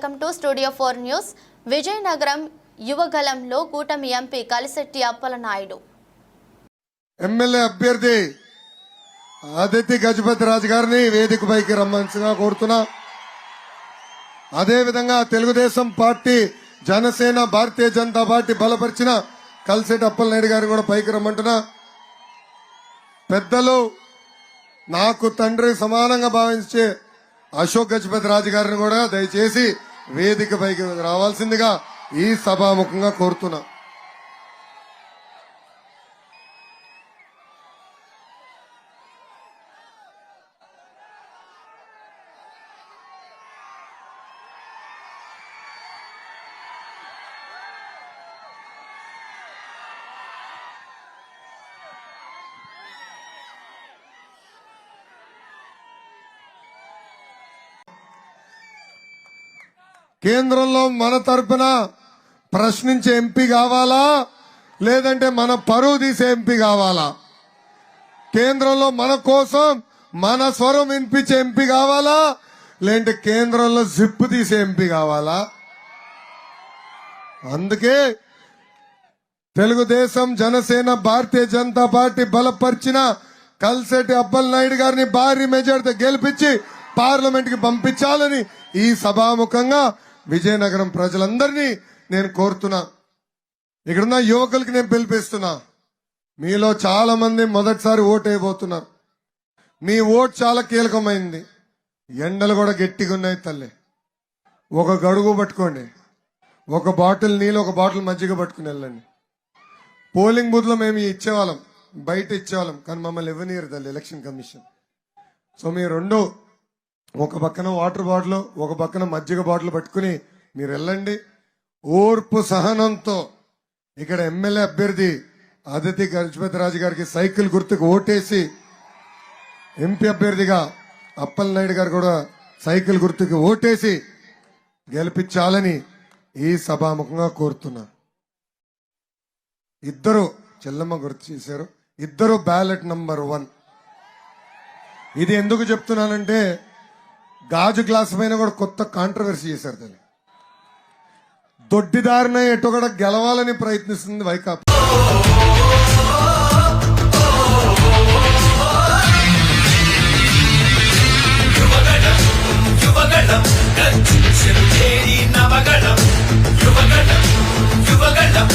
Welcome to studio 4 news. Vizianagaram యువగలంలో కూటమి MP Kalisetti Appalanaidu MLA అభ్యర్థి ఆదిత్య గజపతి రాజు గారిని వేదికపైకి రమ్మనిగా కోరుతున్నా. అదేవిధంగా తెలుగుదేశం పార్టీ, జనసేన, భారతీయ జనతా పార్టీ బలపరిచిన కలిశెట్టి అప్పలనాయుడు గారిని కూడా పైకి రమ్మంటున్నా. పెద్దలు, నాకు తండ్రి సమానంగా భావించే అశోక్ గజపతి రాజు గారిని కూడా దయచేసి వేదిక పైకి రావాల్సిందిగా ఈ సభాముఖంగా కోరుతున్నా. కేంద్రంలో మన తరపున ప్రశ్నించే ఎంపీ కావాలా, లేదంటే మన పరువు తీసే ఎంపీ కావాలా? కేంద్రంలో మన కోసం మన స్వరం వినిపించే ఎంపీ కావాలా, లేదంటే కేంద్రంలో జిప్పు తీసే ఎంపీ కావాలా? అందుకే తెలుగుదేశం, జనసేన, భారతీయ జనతా పార్టీ బలపరిచిన కలిశెట్టి అప్పలనాయుడు గారిని భారీ మెజార్టీతో గెలిపించి పార్లమెంట్ కి పంపించాలని ఈ సభాముఖంగా విజయనగరం ప్రజలందరినీ నేను కోరుతున్నా. ఇక్కడున్న యువకులకి నేను పిలిపిస్తున్నా. మీలో చాలా మంది మొదటిసారి ఓటు వేయబోతున్నారు. మీ ఓటు చాలా కీలకమైంది. ఎండలు కూడా గట్టిగా ఉన్నాయి తల్లి. ఒక గడుగు పట్టుకోండి, ఒక బాటిల్ నీళ్ళు, ఒక బాటిల్ మజ్జిగ పట్టుకుని వెళ్ళండి. పోలింగ్ బూత్ లో మేము ఇచ్చేవాళ్ళం, బయట ఇచ్చేవాళ్ళం, కానీ మమ్మల్ని ఇవ్వనీయరు తల్లి ఎలక్షన్ కమిషన్. సో మీరు రెండు, ఒక పక్కన వాటర్ బాటిల్, ఒక పక్కన మజ్జిగ బాటిల్ పట్టుకుని మీరు వెళ్ళండి. ఓర్పు సహనంతో ఇక్కడ ఎమ్మెల్యే అభ్యర్థి ఆదిత్య గజపతి రాజు గారికి సైకిల్ గుర్తుకు ఓటేసి, ఎంపీ అభ్యర్థిగా అప్పలనాయుడు గారు కూడా సైకిల్ గుర్తుకు ఓటేసి గెలిపించాలని ఈ సభాముఖంగా కోరుతున్నా. ఇద్దరు చెల్లమ్మ గుర్తు చేశారు, ఇద్దరు బ్యాలెట్ నంబర్ 1. ఇది ఎందుకు చెప్తున్నానంటే, గాజు గ్లాస్ పైన కూడా కొత్త కాంట్రవర్సీ చేశారు. దాన్ని దొడ్డిదారిన ఎటు కూడా గెలవాలని ప్రయత్నిస్తుంది వైకాపా. యువగణం